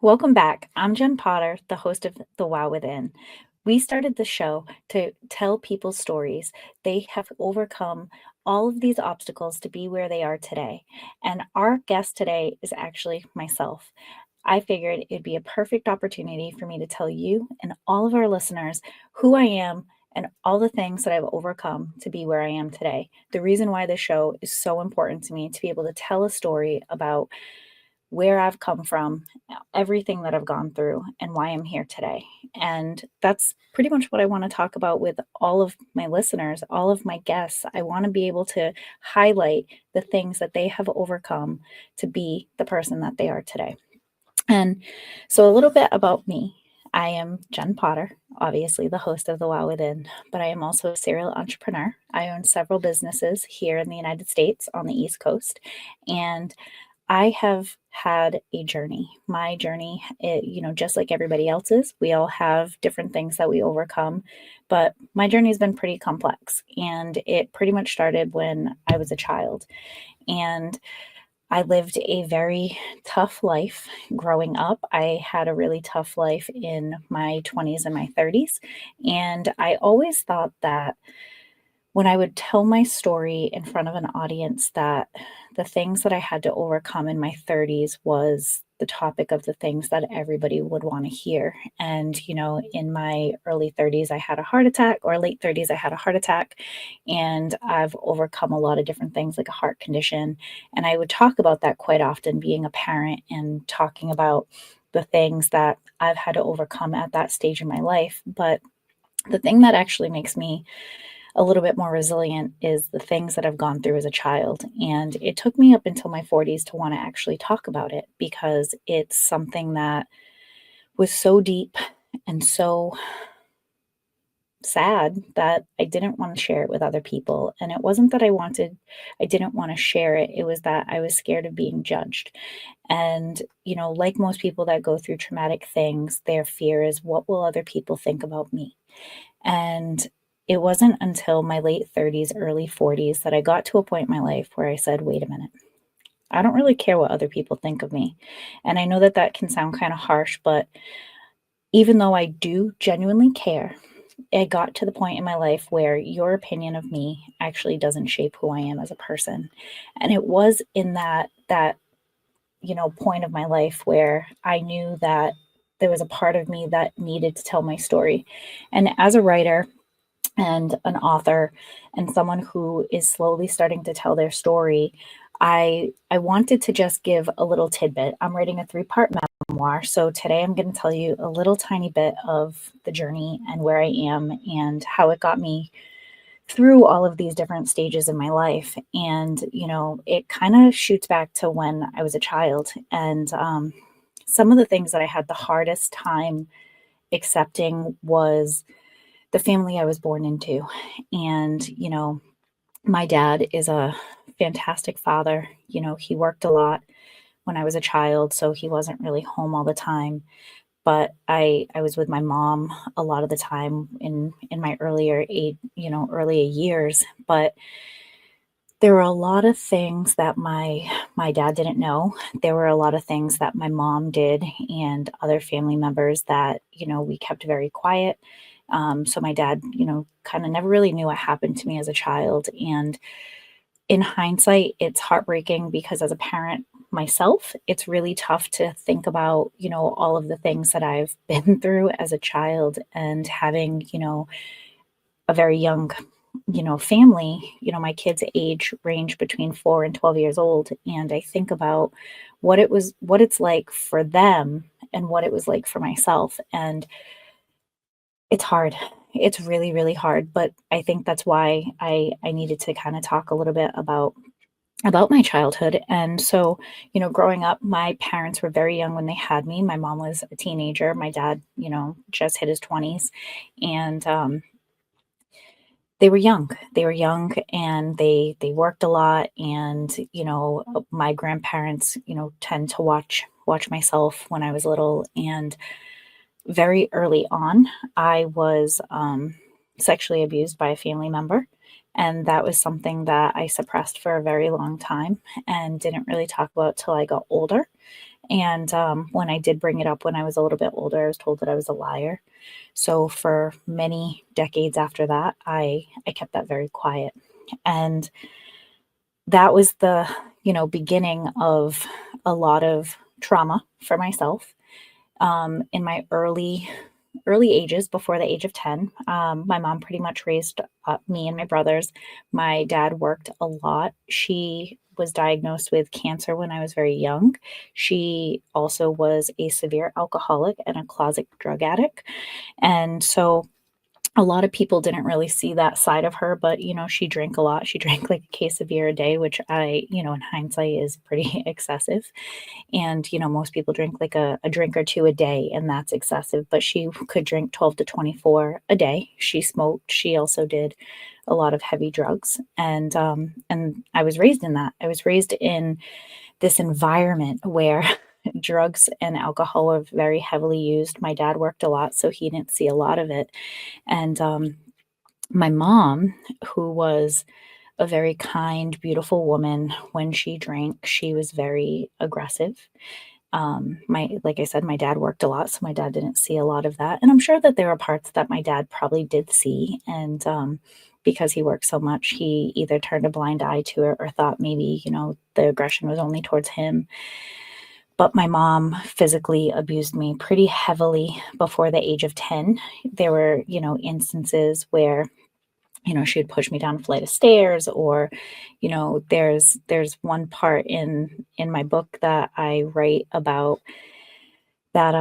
Welcome back. I'm Jen Potter, the host of The Wow Within. We started the show to tell people's stories. They have overcome all of these obstacles to be where they are today. And our guest today is actually myself. I figured it'd be a perfect opportunity for me to tell you and all of our listeners who I am and all the things that I've overcome to be where I am today. The reason why this show is so important to me to be able to tell a story about where I've come from, everything that I've gone through, and why I'm here today. And that's pretty much what I want to talk about with all of my listeners, all of my guests. I want to be able to highlight the things that they have overcome to be the person that they are today. And so, a little bit about me. I am Jen Potter, obviously the host of The Wow Within, but I am also a serial entrepreneur. I own several businesses here in the United States on the East Coast, and I have had a journey. My journey, just like everybody else's, we all have different things that we overcome, but my journey has been pretty complex. And it pretty much started when I was a child. And I lived a very tough life growing up. I had a really tough life in my 20s and my 30s. And I always thought that when I would tell my story in front of an audience that the things that I had to overcome in my 30s was the topic of the things that everybody would want to hear. And, in my early 30s, I had a heart attack, or late 30s, I had a heart attack. And I've overcome a lot of different things like a heart condition. And I would talk about that quite often, being a parent and talking about the things that I've had to overcome at that stage in my life. But the thing that actually makes me a little bit more resilient is the things that I've gone through as a child. And it took me up until my 40s to want to actually talk about it because it's something that was so deep and so sad that I didn't want to share it with other people. And it wasn't that I didn't want to share it. It was that I was scared of being judged. And, like most people that go through traumatic things, their fear is, what will other people think about me? And it wasn't until my late 30s, early 40s that I got to a point in my life where I said, wait a minute, I don't really care what other people think of me. And I know that that can sound kind of harsh, but even though I do genuinely care, I got to the point in my life where your opinion of me actually doesn't shape who I am as a person. And it was in that point of my life where I knew that there was a part of me that needed to tell my story. And as a writer, and an author and someone who is slowly starting to tell their story, I wanted to just give a little tidbit. I'm writing a 3-part memoir, so today I'm going to tell you a little tiny bit of the journey and where I am and how it got me through all of these different stages in my life. And it kind of shoots back to when I was a child, and some of the things that I had the hardest time accepting was the family I was born into. And, my dad is a fantastic father. He worked a lot when I was a child, so he wasn't really home all the time. But I was with my mom a lot of the time in my earlier age, earlier years. But there were a lot of things that my dad didn't know. There were a lot of things that my mom did and other family members that, we kept very quiet. So my dad, kind of never really knew what happened to me as a child. And in hindsight, it's heartbreaking because as a parent myself, it's really tough to think about, all of the things that I've been through as a child and having, a very young, family. My kids' age range between 4 and 12 years old. And I think about what it's like for them and what it was like for myself. And it's hard. It's really, really hard. But I think that's why I needed to kind of talk a little bit about my childhood. And so, growing up, my parents were very young when they had me. My mom was a teenager. My dad, just hit his 20s. And they were young. They were young and they worked a lot. And, my grandparents, tend to watch myself when I was little. And very early on, I was sexually abused by a family member. And that was something that I suppressed for a very long time and didn't really talk about till I got older. And when I did bring it up when I was a little bit older, I was told that I was a liar. So for many decades after that, I kept that very quiet. And that was the, beginning of a lot of trauma for myself. In my early ages, before the age of 10, my mom pretty much raised up me and my brothers. My dad worked a lot. She was diagnosed with cancer when I was very young. She also was a severe alcoholic and a closet drug addict. And so a lot of people didn't really see that side of her, but she drank a lot. She drank like a case of beer a day, which in hindsight is pretty excessive. And, most people drink like a drink or two a day, and that's excessive. But she could drink 12 to 24 a day. She smoked. She also did a lot of heavy drugs. And I was raised in that. I was raised in this environment where drugs and alcohol were very heavily used. My dad worked a lot, so he didn't see a lot of it. And my mom, who was a very kind, beautiful woman, when she drank, she was very aggressive. Like I said, my dad worked a lot, so my dad didn't see a lot of that. And I'm sure that there were parts that my dad probably did see. And because he worked so much, he either turned a blind eye to it or thought maybe, the aggression was only towards him. But my mom physically abused me pretty heavily before the age of 10. There were, instances where she would push me down a flight of stairs, or there's one part in my book that I write about that.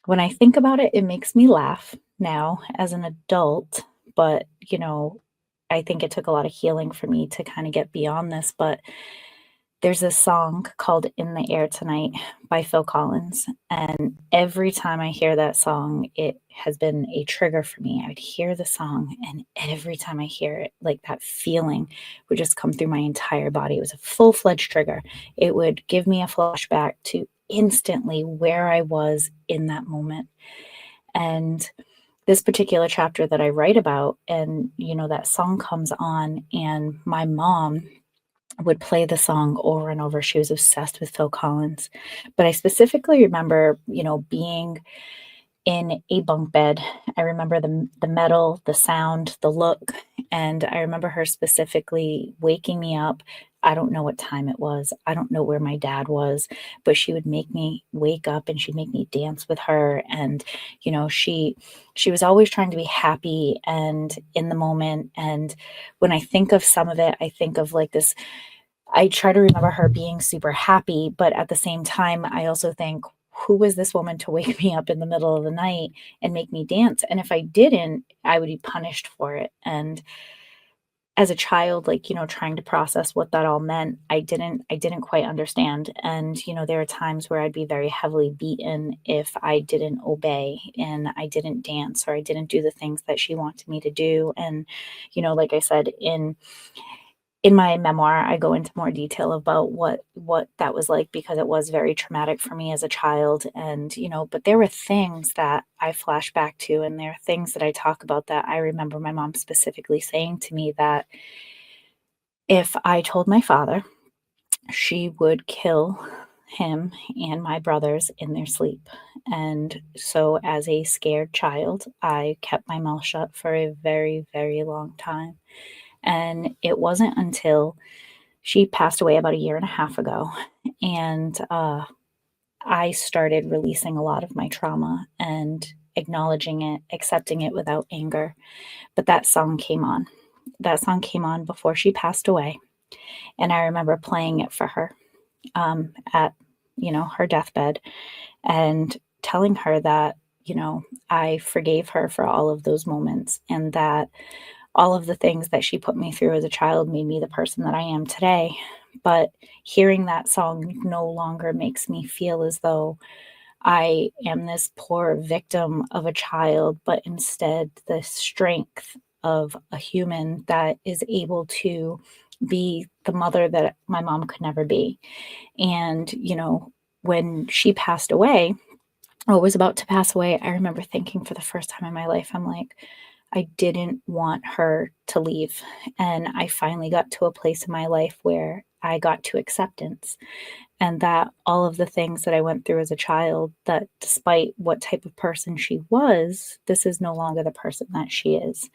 When I think about it, it makes me laugh now as an adult, but I think it took a lot of healing for me to kind of get beyond this. But there's this song called In the Air Tonight by Phil Collins, and every time I hear that song, it has been a trigger for me. I would hear the song, and every time I hear it, like that feeling would just come through my entire body. It was a full-fledged trigger. It would give me a flashback to instantly where I was in that moment. And this particular chapter that I write about, and that song comes on, and my mom would play the song over and over. She was obsessed with Phil Collins. But I specifically remember, being in a bunk bed. I remember the metal, the sound, the look, and I remember her specifically waking me up. I don't know what time it was. I don't know where my dad was, but she would make me wake up and she'd make me dance with her. And, she was always trying to be happy and in the moment. And when I think of some of it, I think of like this. I try to remember her being super happy, but at the same time, I also think, who was this woman to wake me up in the middle of the night and make me dance? And if I didn't, I would be punished for it. And as a child, like, trying to process what that all meant, I didn't quite understand. And, there are times where I'd be very heavily beaten if I didn't obey and I didn't dance or I didn't do the things that she wanted me to do. And, like I said, in my memoir, I go into more detail about what that was like, because it was very traumatic for me as a child. And, but there were things that I flash back to, and there are things that I talk about that I remember my mom specifically saying to me that if I told my father, she would kill him and my brothers in their sleep. And so as a scared child, I kept my mouth shut for a very, very long time. And it wasn't until she passed away about a year and a half ago, and I started releasing a lot of my trauma and acknowledging it, accepting it without anger. But that song came on. That song came on before she passed away, and I remember playing it for her at her deathbed, and telling her that I forgave her for all of those moments, and that all of the things that she put me through as a child made me the person that I am today. But hearing that song no longer makes me feel as though I am this poor victim of a child, but instead the strength of a human that is able to be the mother that my mom could never be. And, when she passed away, or was about to pass away, I remember thinking for the first time in my life, I'm like, I didn't want her to leave. And I finally got to a place in my life where I got to acceptance. and that all of the things that I went through as a child, that despite what type of person she was, this is no longer the person that she is.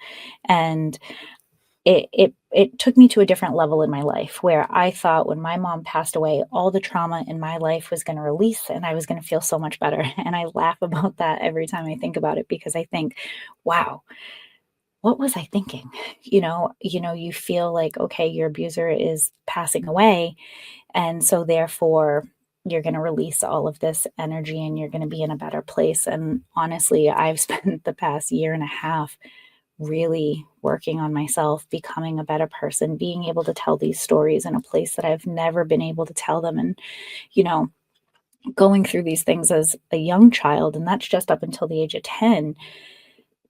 And it took me to a different level in my life where I thought when my mom passed away, all the trauma in my life was going to release and I was going to feel so much better. And I laugh about that every time I think about it because I think, wow, what was I thinking? You feel like, okay, your abuser is passing away. And so therefore, you're going to release all of this energy and you're going to be in a better place. And honestly, I've spent the past year and a half really working on myself, becoming a better person, being able to tell these stories in a place that I've never been able to tell them. And, you know, going through these things as a young child, and that's just up until the age of 10,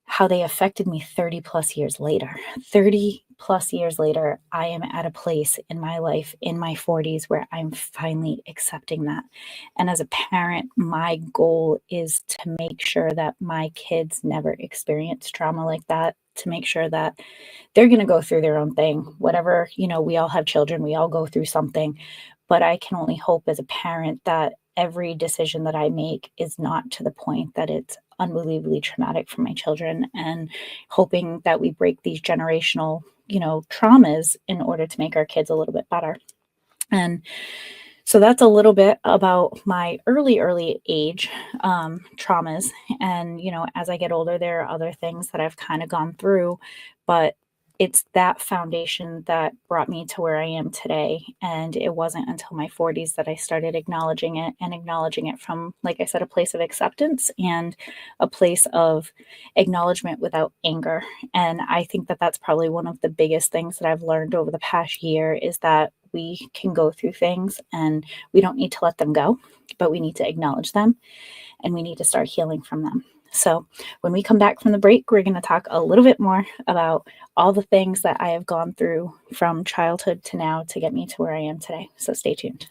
how they affected me 30 plus years later. 30 plus years later, I am at a place in my life in my 40s where I'm finally accepting that. And as a parent, my goal is to make sure that my kids never experience trauma like that, to make sure that they're going to go through their own thing. Whatever, we all have children, we all go through something. But I can only hope as a parent that every decision that I make is not to the point that it's unbelievably traumatic for my children, and hoping that we break these generational, traumas in order to make our kids a little bit better. And so that's a little bit about my early age traumas. And, as I get older, there are other things that I've kind of gone through, but it's that foundation that brought me to where I am today. And it wasn't until my 40s that I started acknowledging it, and acknowledging it from, like I said, a place of acceptance and a place of acknowledgement without anger. And I think that that's probably one of the biggest things that I've learned over the past year, is that we can go through things and we don't need to let them go, but we need to acknowledge them and we need to start healing from them. So when we come back from the break, we're going to talk a little bit more about all the things that I have gone through from childhood to now to get me to where I am today. So stay tuned.